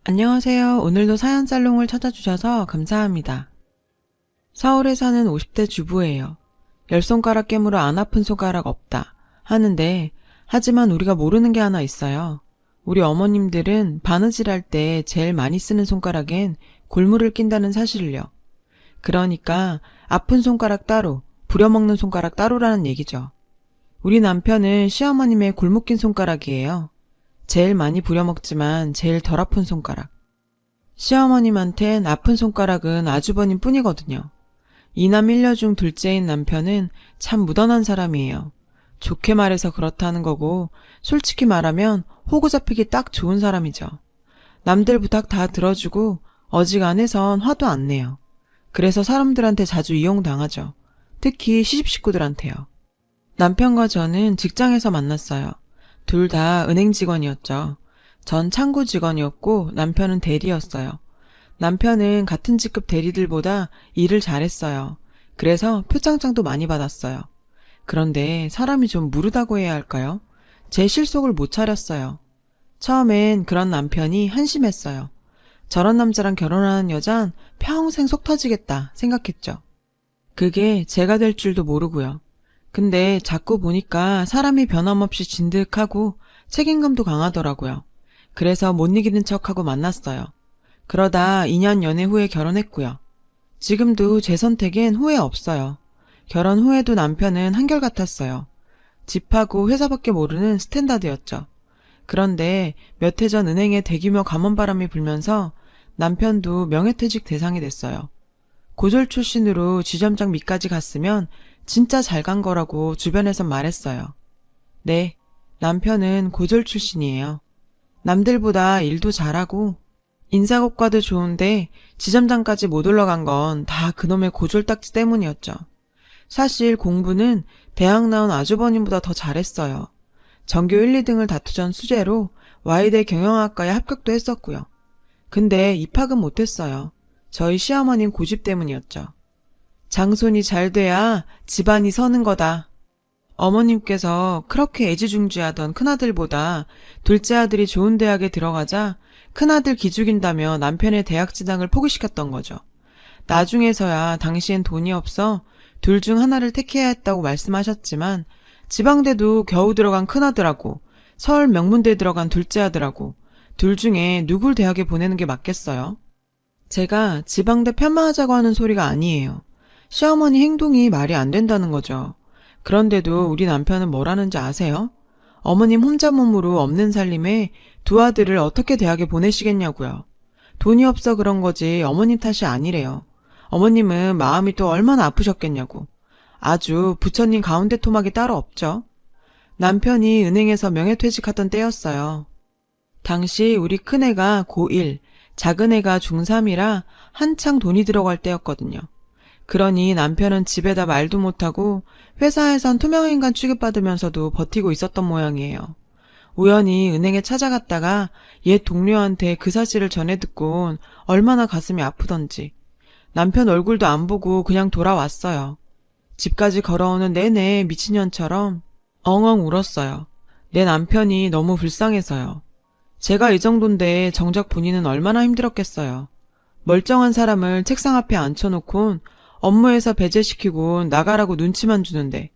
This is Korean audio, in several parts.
안녕하세요. 오늘도 사연살롱을 찾아주셔서 감사합니다. 서울에 사는 50대 주부예요. 10손가락 깨물어 안 아픈 손가락 없다 하는데, 하지만 우리가 모르는 게 하나 있어요. 우리 어머님들은 바느질 할 때 제일 많이 쓰는 손가락엔 골무를 낀다는 사실을요. 그러니까 아픈 손가락 따로, 부려먹는 손가락 따로라는 얘기죠. 우리 남편은 시어머님의 골무 낀 손가락이에요. 제일 많이 부려먹지만 제일 덜 아픈 손가락. 시어머님한텐 아픈 손가락은 아주버님 뿐이거든요. 이남 일녀 중 둘째인 남편은 참 무던한 사람이에요. 좋게 말해서 그렇다는 거고, 솔직히 말하면 호구 잡히기 딱 좋은 사람이죠. 남들 부탁 다 들어주고 어지간해선 화도 안 내요. 그래서 사람들한테 자주 이용당하죠. 특히 시집 식구들한테요. 남편과 저는 직장에서 만났어요. 둘 다 은행 직원이었죠. 전 창구 직원이었고 남편은 대리였어요. 남편은 같은 직급 대리들보다 일을 잘했어요. 그래서 표창장도 많이 받았어요. 그런데 사람이 좀 무르다고 해야 할까요? 제 실속을 못 차렸어요. 처음엔 그런 남편이 한심했어요. 저런 남자랑 결혼하는 여잔 평생 속 터지겠다 생각했죠. 그게 제가 될 줄도 모르고요. 근데 자꾸 보니까 사람이 변함없이 진득하고 책임감도 강하더라고요. 그래서 못 이기는 척하고 만났어요. 그러다 2년 연애 후에 결혼했고요. 지금도 제 선택엔 후회 없어요. 결혼 후에도 남편은 한결같았어요. 집하고 회사밖에 모르는 스탠다드였죠. 그런데 몇 해 전 은행에 대규모 감원바람이 불면서 남편도 명예퇴직 대상이 됐어요. 고졸 출신으로 지점장 밑까지 갔으면 진짜 잘 간 거라고 주변에선 말했어요. 네, 남편은 고졸 출신이에요. 남들보다 일도 잘하고 인사고과도 좋은데 지점장까지 못 올라간 건 다 그놈의 고졸딱지 때문이었죠. 사실 공부는 대학 나온 아주버님보다 더 잘했어요. 전교 1, 2등을 다투던 수재로 와이대 경영학과에 합격도 했었고요. 근데 입학은 못했어요. 저희 시어머님 고집 때문이었죠. 장손이 잘 돼야 집안이 서는 거다. 어머님께서 그렇게 애지중지하던 큰아들보다 둘째 아들이 좋은 대학에 들어가자 큰아들 기죽인다며 남편의 대학 진학을 포기시켰던 거죠. 나중에서야 당시엔 돈이 없어 둘 중 하나를 택해야 했다고 말씀하셨지만 지방대도 겨우 들어간 큰아들하고 서울 명문대에 들어간 둘째 아들하고 둘 중에 누굴 대학에 보내는 게 맞겠어요? 제가 지방대 편마하자고 하는 소리가 아니에요. 시어머니 행동이 말이 안 된다는 거죠. 그런데도 우리 남편은 뭐라는지 아세요? 어머님 혼자 몸으로 없는 살림에 두 아들을 어떻게 대학에 보내시겠냐고요. 돈이 없어 그런 거지 어머님 탓이 아니래요. 어머님은 마음이 또 얼마나 아프셨겠냐고. 아주 부처님 가운데 토막이 따로 없죠. 남편이 은행에서 명예퇴직하던 때였어요. 당시 우리 큰애가 고1, 작은애가 중3이라 한창 돈이 들어갈 때였거든요. 그러니 남편은 집에다 말도 못하고 회사에선 투명인간 취급받으면서도 버티고 있었던 모양이에요. 우연히 은행에 찾아갔다가 옛 동료한테 그 사실을 전해 듣곤 얼마나 가슴이 아프던지 남편 얼굴도 안 보고 그냥 돌아왔어요. 집까지 걸어오는 내내 미친년처럼 엉엉 울었어요. 내 남편이 너무 불쌍해서요. 제가 이 정도인데 정작 본인은 얼마나 힘들었겠어요. 멀쩡한 사람을 책상 앞에 앉혀놓곤 업무에서 배제시키고 나가라고 눈치만 주는데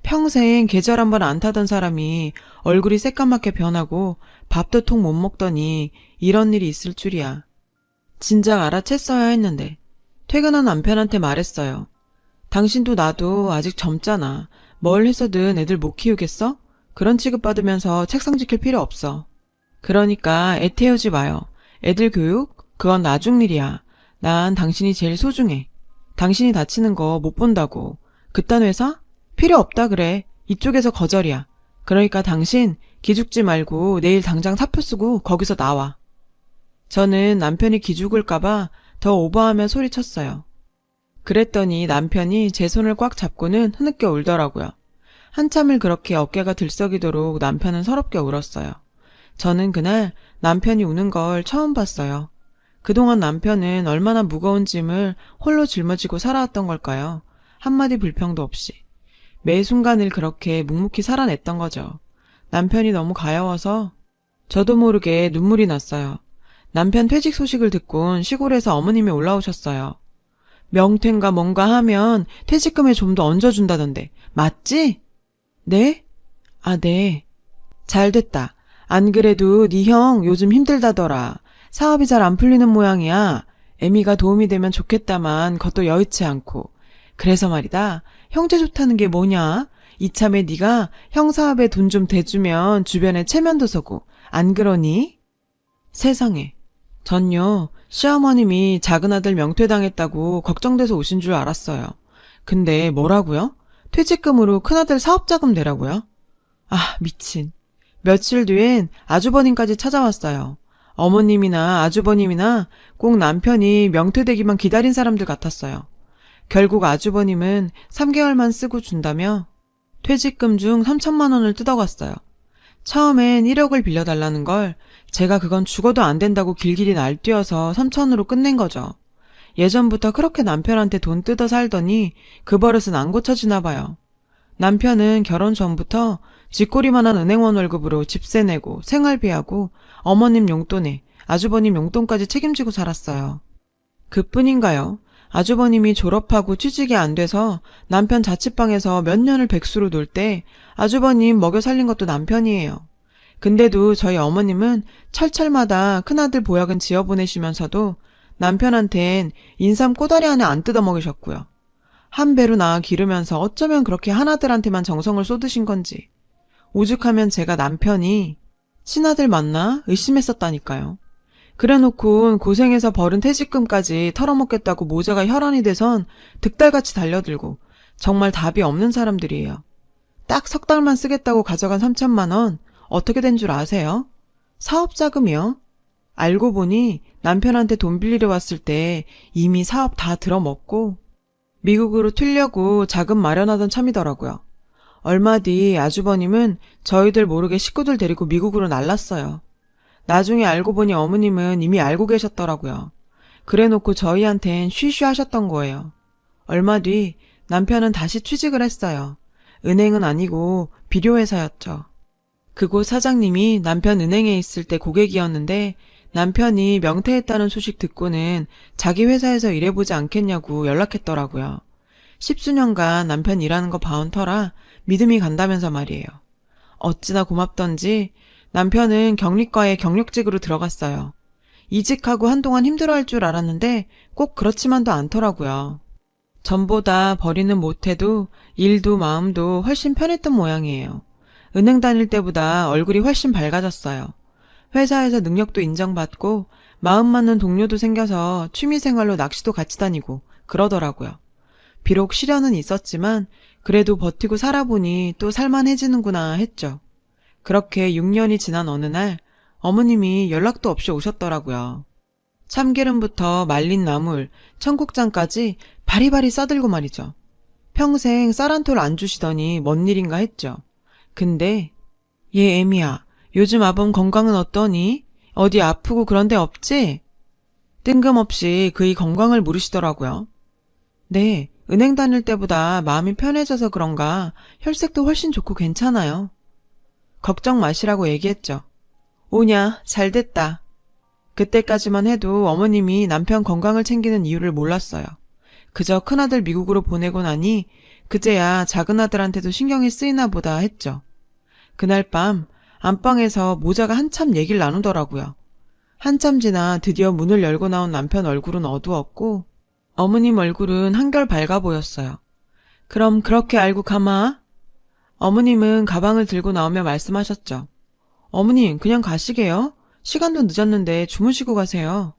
평생 계절 한 번 안 타던 사람이 얼굴이 새까맣게 변하고 밥도 통 못 먹더니 이런 일이 있을 줄이야. 진작 알아챘어야 했는데 퇴근한 남편한테 말했어요. 당신도 나도 아직 젊잖아. 뭘 해서든 애들 못 키우겠어? 그런 취급받으면서 책상 지킬 필요 없어. 그러니까 애 태우지 마요. 애들 교육? 그건 나중 일이야. 난 당신이 제일 소중해. 당신이 다치는 거 못 본다고. 그딴 회사? 필요 없다 그래. 이쪽에서 거절이야. 그러니까 당신 기죽지 말고 내일 당장 사표 쓰고 거기서 나와. 저는 남편이 기죽을까봐 더 오버하며 소리쳤어요. 그랬더니 남편이 제 손을 꽉 잡고는 흐느껴 울더라고요. 한참을 그렇게 어깨가 들썩이도록 남편은 서럽게 울었어요. 저는 그날 남편이 우는 걸 처음 봤어요. 그동안 남편은 얼마나 무거운 짐을 홀로 짊어지고 살아왔던 걸까요? 한마디 불평도 없이. 매 순간을 그렇게 묵묵히 살아냈던 거죠. 남편이 너무 가여워서 저도 모르게 눈물이 났어요. 남편 퇴직 소식을 듣곤 시골에서 어머님이 올라오셨어요. 명퇴인가 뭔가 하면 퇴직금에 좀 더 얹어준다던데 맞지? 네? 아, 네. 잘됐다. 안 그래도 네 형 요즘 힘들다더라. 사업이 잘 안 풀리는 모양이야. 애미가 도움이 되면 좋겠다만 그것도 여의치 않고. 그래서 말이다. 형제 좋다는 게 뭐냐? 이참에 네가 형 사업에 돈 좀 대주면 주변에 체면도 서고. 안 그러니? 세상에. 전요. 시어머님이 작은 아들 명퇴당했다고 걱정돼서 오신 줄 알았어요. 근데 뭐라고요? 퇴직금으로 큰아들 사업자금 내라고요? 아, 미친. 며칠 뒤엔 아주버님까지 찾아왔어요. 어머님이나 아주버님이나 꼭 남편이 명퇴되기만 기다린 사람들 같았어요. 결국 아주버님은 3개월만 쓰고 준다며 퇴직금 중 3천만 원을 뜯어갔어요. 처음엔 1억을 빌려달라는 걸 제가 그건 죽어도 안 된다고 길길이 날뛰어서 3천으로 끝낸 거죠. 예전부터 그렇게 남편한테 돈 뜯어 살더니 그 버릇은 안 고쳐지나 봐요. 남편은 결혼 전부터 쥐꼬리만한 은행원 월급으로 집세 내고 생활비하고 어머님 용돈에 아주버님 용돈까지 책임지고 살았어요. 그뿐인가요? 아주버님이 졸업하고 취직이 안 돼서 남편 자취방에서 몇 년을 백수로 놀 때 아주버님 먹여 살린 것도 남편이에요. 근데도 저희 어머님은 철철마다 큰아들 보약은 지어보내시면서도 남편한텐 인삼 꼬다리 안에 안 뜯어 먹이셨고요. 한 배로 낳아 기르면서 어쩌면 그렇게 하나들한테만 정성을 쏟으신 건지. 오죽하면 제가 남편이 친아들 맞나 의심했었다니까요. 그래놓고 고생해서 벌은 퇴직금까지 털어먹겠다고 모자가 혈안이 돼선 득달같이 달려들고 정말 답이 없는 사람들이에요. 딱 석 달만 쓰겠다고 가져간 3천만 원 어떻게 된 줄 아세요? 사업자금이요. 알고 보니 남편한테 돈 빌리러 왔을 때 이미 사업 다 들어먹고 미국으로 튀려고 자금 마련하던 참이더라고요. 얼마 뒤 아주버님은 저희들 모르게 식구들 데리고 미국으로 날랐어요. 나중에 알고 보니 어머님은 이미 알고 계셨더라고요. 그래놓고 저희한텐 쉬쉬 하셨던 거예요. 얼마 뒤 남편은 다시 취직을 했어요. 은행은 아니고 비료회사였죠. 그곳 사장님이 남편 은행에 있을 때 고객이었는데 남편이 명퇴했다는 소식 듣고는 자기 회사에서 일해보지 않겠냐고 연락했더라고요. 10수년간 남편 일하는 거 봐온 터라 믿음이 간다면서 말이에요. 어찌나 고맙던지 남편은 경리과에 경력직으로 들어갔어요. 이직하고 한동안 힘들어할 줄 알았는데 꼭 그렇지만도 않더라고요. 전보다 벌이는 못해도 일도 마음도 훨씬 편했던 모양이에요. 은행 다닐 때보다 얼굴이 훨씬 밝아졌어요. 회사에서 능력도 인정받고 마음 맞는 동료도 생겨서 취미생활로 낚시도 같이 다니고 그러더라고요. 비록 시련은 있었지만 그래도 버티고 살아보니 또 살만해지는구나 했죠. 그렇게 6년이 지난 어느 날 어머님이 연락도 없이 오셨더라고요. 참기름부터 말린 나물, 청국장까지 바리바리 싸들고 말이죠. 평생 쌀 한 톨 안 주시더니 뭔 일인가 했죠. 근데 얘 애미야, 요즘 아범 건강은 어떠니? 어디 아프고 그런 데 없지? 뜬금없이 그의 건강을 물으시더라고요. 네, 은행 다닐 때보다 마음이 편해져서 그런가 혈색도 훨씬 좋고 괜찮아요. 걱정 마시라고 얘기했죠. 오냐, 잘됐다. 그때까지만 해도 어머님이 남편 건강을 챙기는 이유를 몰랐어요. 그저 큰아들 미국으로 보내고 나니 그제야 작은아들한테도 신경이 쓰이나 보다 했죠. 그날 밤 안방에서 모자가 한참 얘기를 나누더라고요. 한참 지나 드디어 문을 열고 나온 남편 얼굴은 어두웠고 어머님 얼굴은 한결 밝아 보였어요. 그럼 그렇게 알고 가마? 어머님은 가방을 들고 나오며 말씀하셨죠. 어머님 그냥 가시게요? 시간도 늦었는데 주무시고 가세요.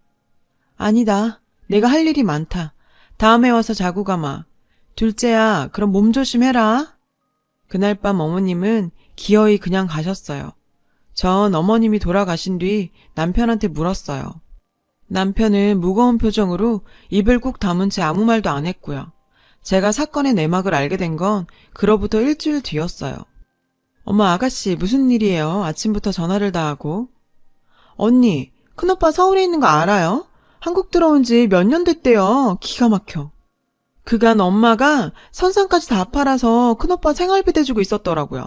아니다. 내가 할 일이 많다. 다음에 와서 자고 가마. 둘째야, 그럼 몸 조심해라. 그날 밤 어머님은 기어이 그냥 가셨어요. 전 어머님이 돌아가신 뒤 남편한테 물었어요. 남편은 무거운 표정으로 입을 꾹 다문 채 아무 말도 안 했고요. 제가 사건의 내막을 알게 된 건 그로부터 일주일 뒤였어요. 엄마 아가씨 무슨 일이에요? 아침부터 전화를 다 하고. 언니, 큰오빠 서울에 있는 거 알아요? 한국 들어온 지 몇 년 됐대요. 기가 막혀. 그간 엄마가 선상까지 다 팔아서 큰오빠 생활비 대주고 있었더라고요.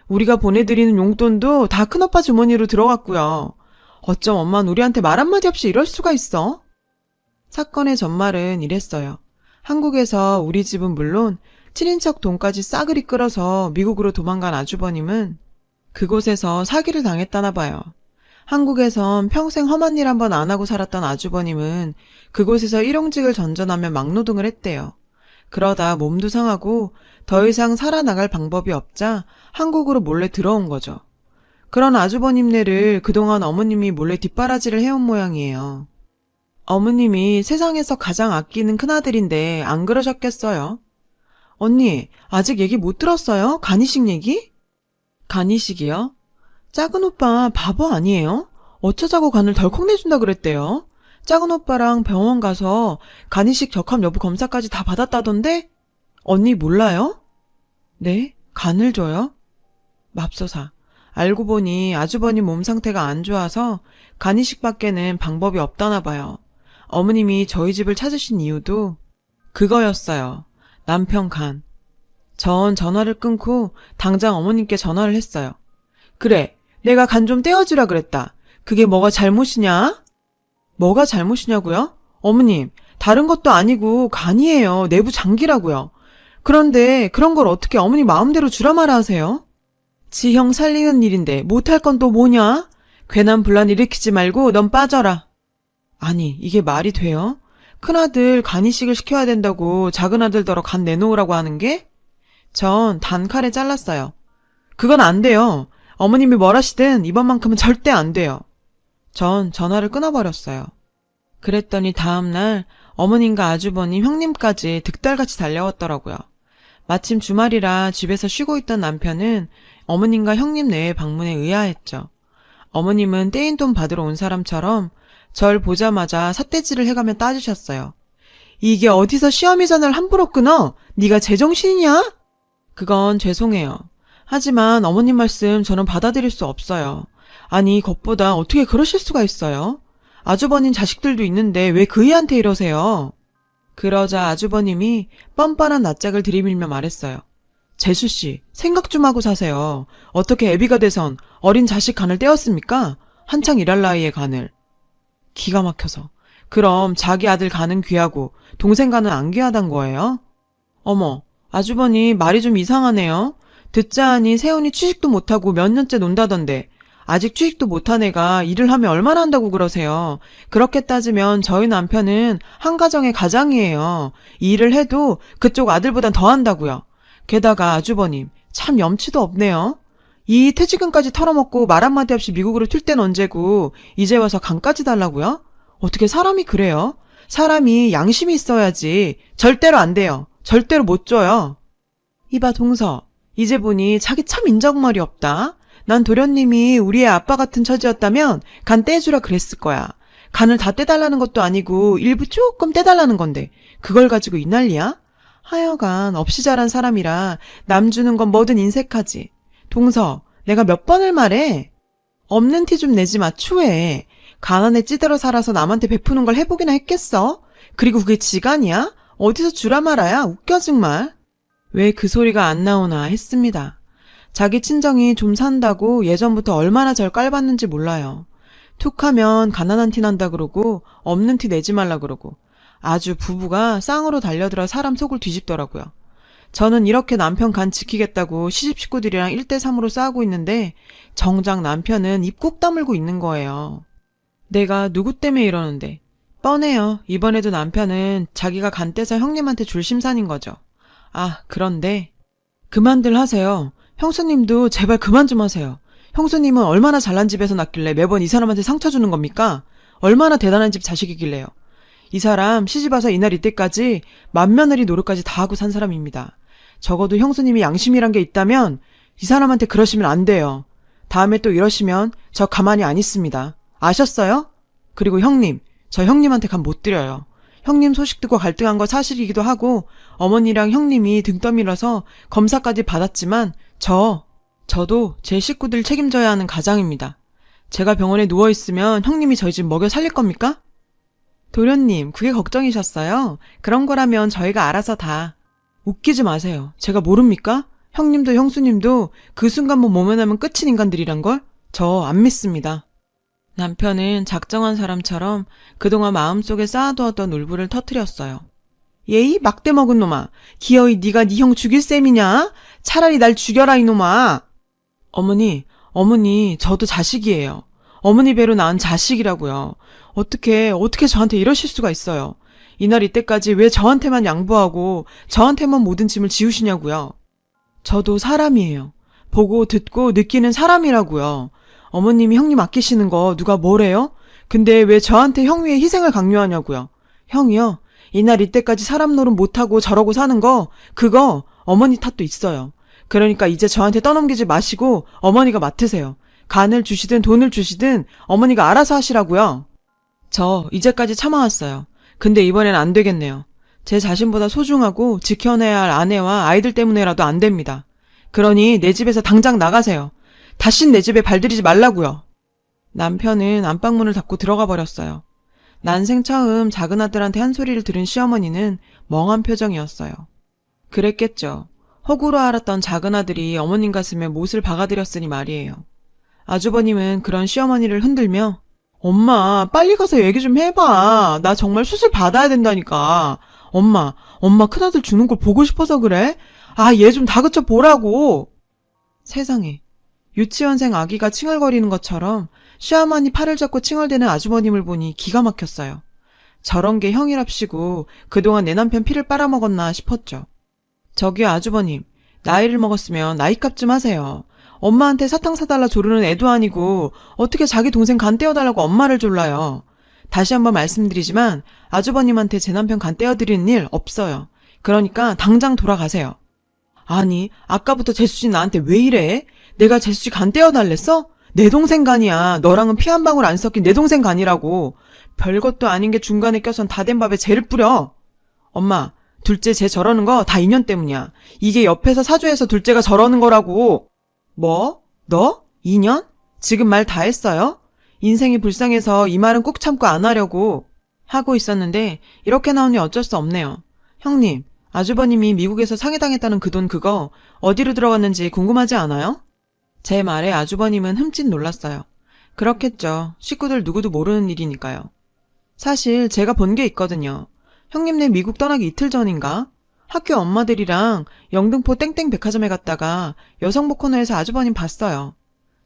우리가 보내드리는 용돈도 다 큰오빠 주머니로 들어갔고요. 어쩜 엄만 우리한테 말 한마디 없이 이럴 수가 있어? 사건의 전말은 이랬어요. 한국에서 우리 집은 물론 친인척 돈까지 싸그리 끌어서 미국으로 도망간 아주버님은 그곳에서 사기를 당했다나 봐요. 한국에선 평생 험한 일 한번 안 하고 살았던 아주버님은 그곳에서 일용직을 전전하며 막노동을 했대요. 그러다 몸도 상하고 더 이상 살아나갈 방법이 없자 한국으로 몰래 들어온 거죠. 그런 아주버님네를 그동안 어머님이 몰래 뒷바라지를 해온 모양이에요. 어머님이 세상에서 가장 아끼는 큰아들인데 안 그러셨겠어요? 언니, 아직 얘기 못 들었어요? 간이식 얘기? 간이식이요? 작은 오빠 바보 아니에요? 어쩌자고 간을 덜컥 내준다 그랬대요. 작은 오빠랑 병원 가서 간이식 적합 여부 검사까지 다 받았다던데? 언니 몰라요? 네? 간을 줘요? 맙소사. 알고 보니 아주버님 몸 상태가 안 좋아서 간이식밖에는 방법이 없다나 봐요. 어머님이 저희 집을 찾으신 이유도 그거였어요. 남편 간. 전 전화를 끊고 당장 어머님께 전화를 했어요. 그래, 내가 간 좀 떼어주라 그랬다. 그게 뭐가 잘못이냐? 뭐가 잘못이냐고요? 어머님, 다른 것도 아니고 간이에요. 내부 장기라고요. 그런데 그런 걸 어떻게 어머니 마음대로 주라 말아 하세요? 지 형 살리는 일인데 못할 건 또 뭐냐? 괜한 분란 일으키지 말고 넌 빠져라. 아니, 이게 말이 돼요? 큰아들 간이식을 시켜야 된다고 작은아들더러 간 내놓으라고 하는 게? 전 단칼에 잘랐어요. 그건 안 돼요. 어머님이 뭘 하시든 이번만큼은 절대 안 돼요. 전 전화를 끊어버렸어요. 그랬더니 다음날 어머님과 아주버님, 형님까지 득달같이 달려왔더라고요. 마침 주말이라 집에서 쉬고 있던 남편은 어머님과 형님 내외 방문에 의아했죠. 어머님은 떼인 돈 받으러 온 사람처럼 절 보자마자 삿대질을 해가며 따지셨어요. 이게 어디서 시어미 전화를 함부로 끊어? 네가 제정신이냐? 그건 죄송해요. 하지만 어머님 말씀 저는 받아들일 수 없어요. 아니, 겉보다 어떻게 그러실 수가 있어요? 아주버님 자식들도 있는데 왜 그 애한테 이러세요? 그러자 아주버님이 뻔뻔한 낯짝을 들이밀며 말했어요. 재수씨, 생각 좀 하고 사세요. 어떻게 애비가 돼선 어린 자식 간을 떼었습니까? 한창 일할 나이에 간을. 기가 막혀서. 그럼 자기 아들 간은 귀하고 동생 간은 안 귀하단 거예요? 어머, 아주버님 말이 좀 이상하네요. 듣자 하니 세훈이 취직도 못하고 몇 년째 논다던데 아직 취직도 못한 애가 일을 하면 얼마나 한다고 그러세요. 그렇게 따지면 저희 남편은 한 가정의 가장이에요. 일을 해도 그쪽 아들보단 더 한다고요. 게다가 아주버님 참 염치도 없네요. 이 퇴직금까지 털어먹고 말 한마디 없이 미국으로 튈 땐 언제고 이제 와서 간까지 달라고요? 어떻게 사람이 그래요? 사람이 양심이 있어야지. 절대로 안 돼요. 절대로 못 줘요. 이봐 동서, 이제 보니 자기 참 인정머리 없다. 난 도련님이 우리 애 아빠 같은 처지였다면 간 떼주라 그랬을 거야. 간을 다 떼달라는 것도 아니고 일부 조금 떼달라는 건데 그걸 가지고 이 난리야? 하여간 없이 자란 사람이라 남 주는 건 뭐든 인색하지. 동서, 내가 몇 번을 말해? 없는 티 좀 내지 마, 추해. 가난에 찌들어 살아서 남한테 베푸는 걸 해보기나 했겠어? 그리고 그게 지간이야? 어디서 주라 말아야? 웃겨 정말. 왜 그 소리가 안 나오나 했습니다. 자기 친정이 좀 산다고 예전부터 얼마나 절 깔봤는지 몰라요. 툭하면 가난한 티 난다 그러고 없는 티 내지 말라 그러고 아주 부부가 쌍으로 달려들어 사람 속을 뒤집더라고요. 저는 이렇게 남편 간 지키겠다고 시집 식구들이랑 1대3으로 싸우고 있는데 정작 남편은 입 꾹 다물고 있는 거예요. 내가 누구 때문에 이러는데. 뻔해요. 이번에도 남편은 자기가 간 떼서 형님한테 줄 심산인 거죠. 아, 그런데 그만들 하세요. 형수님도 제발 그만 좀 하세요. 형수님은 얼마나 잘난 집에서 났길래 매번 이 사람한테 상처 주는 겁니까? 얼마나 대단한 집 자식이길래요. 이 사람 시집와서 이날 이때까지 맏며느리 노릇까지 다 하고 산 사람입니다. 적어도 형수님이 양심이란 게 있다면 이 사람한테 그러시면 안 돼요. 다음에 또 이러시면 저 가만히 안 있습니다. 아셨어요? 그리고 형님, 저 형님한테 간 못 드려요. 형님 소식 듣고 갈등한 거 사실이기도 하고 어머니랑 형님이 등 떠밀어서 검사까지 받았지만 저도 제 식구들 책임져야 하는 가장입니다. 제가 병원에 누워있으면 형님이 저희 집 먹여 살릴 겁니까? 도련님, 그게 걱정이셨어요? 그런 거라면 저희가 알아서 다. 웃기지 마세요. 제가 모릅니까? 형님도 형수님도 그 순간만 모면하면 끝인 인간들이란 걸? 저 안 믿습니다. 남편은 작정한 사람처럼 그동안 마음속에 쌓아두었던 울분을 터뜨렸어요. 예이 막대 먹은 놈아. 기어이 네가 네 형 죽일 셈이냐? 차라리 날 죽여라 이놈아. 어머니 저도 자식이에요. 어머니 배로 낳은 자식이라고요. 어떻게 저한테 이러실 수가 있어요. 이날 이때까지 왜 저한테만 양보하고 저한테만 모든 짐을 지우시냐고요. 저도 사람이에요. 보고 듣고 느끼는 사람이라고요. 어머님이 형님 아끼시는 거 누가 뭐래요? 근데 왜 저한테 형 위에 희생을 강요하냐고요. 형이요? 이날 이때까지 사람 노릇 못하고 저러고 사는 거 그거 어머니 탓도 있어요. 그러니까 이제 저한테 떠넘기지 마시고 어머니가 맡으세요. 간을 주시든 돈을 주시든 어머니가 알아서 하시라고요. 저 이제까지 참아왔어요. 근데 이번엔 안 되겠네요. 제 자신보다 소중하고 지켜내야 할 아내와 아이들 때문에라도 안 됩니다. 그러니 내 집에서 당장 나가세요. 다신 내 집에 발들이지 말라고요. 남편은 안방문을 닫고 들어가 버렸어요. 난생 처음 작은 아들한테 한 소리를 들은 시어머니는 멍한 표정이었어요. 그랬겠죠. 호구로 알았던 작은 아들이 어머님 가슴에 못을 박아들였으니 말이에요. 아주버님은 그런 시어머니를 흔들며 엄마 빨리 가서 얘기 좀 해봐. 나 정말 수술 받아야 된다니까. 엄마 큰아들 죽는 걸 보고 싶어서 그래? 얘 좀 다그쳐 보라고. 세상에. 유치원생 아기가 칭얼거리는 것처럼 시어머니 팔을 잡고 칭얼대는 아주버님을 보니 기가 막혔어요. 저런 게 형이랍시고 그동안 내 남편 피를 빨아먹었나 싶었죠. 저기요 아주버님, 나이를 먹었으면 나이값 좀 하세요. 엄마한테 사탕 사달라 조르는 애도 아니고 어떻게 자기 동생 간 떼어달라고 엄마를 졸라요. 다시 한번 말씀드리지만 아주버님한테 제 남편 간 떼어드리는 일 없어요. 그러니까 당장 돌아가세요. 아니, 아까부터 재수씨 나한테 왜 이래? 내가 재수씨 간 떼어달랬어? 내 동생 간이야. 너랑은 피 한 방울 안 섞인 내 동생 간이라고. 별것도 아닌 게 중간에 껴선 다 된 밥에 재를 뿌려. 엄마, 둘째 쟤 저러는 거 다 인연 때문이야. 이게 옆에서 사주해서 둘째가 저러는 거라고. 뭐? 너? 인연? 지금 말 다 했어요? 인생이 불쌍해서 이 말은 꾹 참고 안 하려고 하고 있었는데 이렇게 나오니 어쩔 수 없네요. 형님, 아주버님이 미국에서 상해당했다는 그 돈 그거 어디로 들어갔는지 궁금하지 않아요? 제 말에 아주버님은 흠칫 놀랐어요. 그렇겠죠. 식구들 누구도 모르는 일이니까요. 사실 제가 본 게 있거든요. 형님네 미국 떠나기 이틀 전인가? 학교 엄마들이랑 영등포 땡땡 백화점에 갔다가 여성복 코너에서 아주버님 봤어요.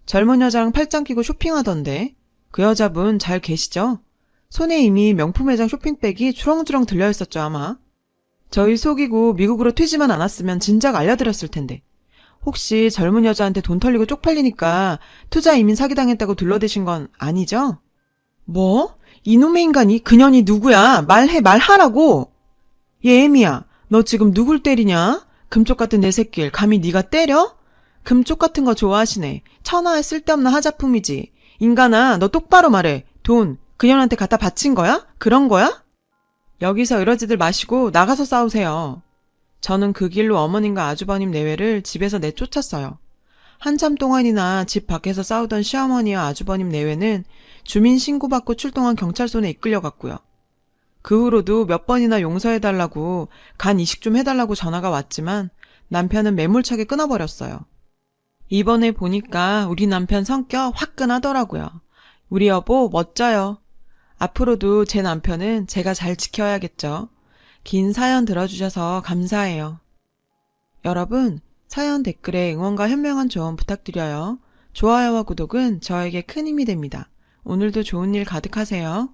젊은 여자랑 팔짱 끼고 쇼핑하던데 그 여자분 잘 계시죠? 손에 이미 명품 매장 쇼핑백이 주렁주렁 들려있었죠 아마. 저희 속이고 미국으로 튀지만 않았으면 진작 알려드렸을 텐데. 혹시 젊은 여자한테 돈 털리고 쪽팔리니까 투자 이민 사기당했다고 둘러대신 건 아니죠? 뭐? 이놈의 인간이 그년이 누구야? 말하라고. 얘 애미야, 너 지금 누굴 때리냐? 금쪽 같은 내 새끼를 감히 네가 때려? 금쪽 같은 거 좋아하시네. 천하에 쓸데없는 하자품이지. 인간아, 너 똑바로 말해. 돈 그년한테 갖다 바친 거야? 그런 거야? 여기서 이러지들 마시고 나가서 싸우세요. 저는 그 길로 어머님과 아주버님 내외를 집에서 내쫓았어요. 한참 동안이나 집 밖에서 싸우던 시어머니와 아주버님 내외는 주민 신고받고 출동한 경찰서에 이끌려갔고요. 그 후로도 몇 번이나 용서해달라고 간 이식 좀 해달라고 전화가 왔지만 남편은 매몰차게 끊어버렸어요. 이번에 보니까 우리 남편 성격 화끈하더라고요. 우리 여보 멋져요. 앞으로도 제 남편은 제가 잘 지켜야겠죠. 긴 사연 들어주셔서 감사해요. 여러분, 사연 댓글에 응원과 현명한 조언 부탁드려요. 좋아요와 구독은 저에게 큰 힘이 됩니다. 오늘도 좋은 일 가득하세요.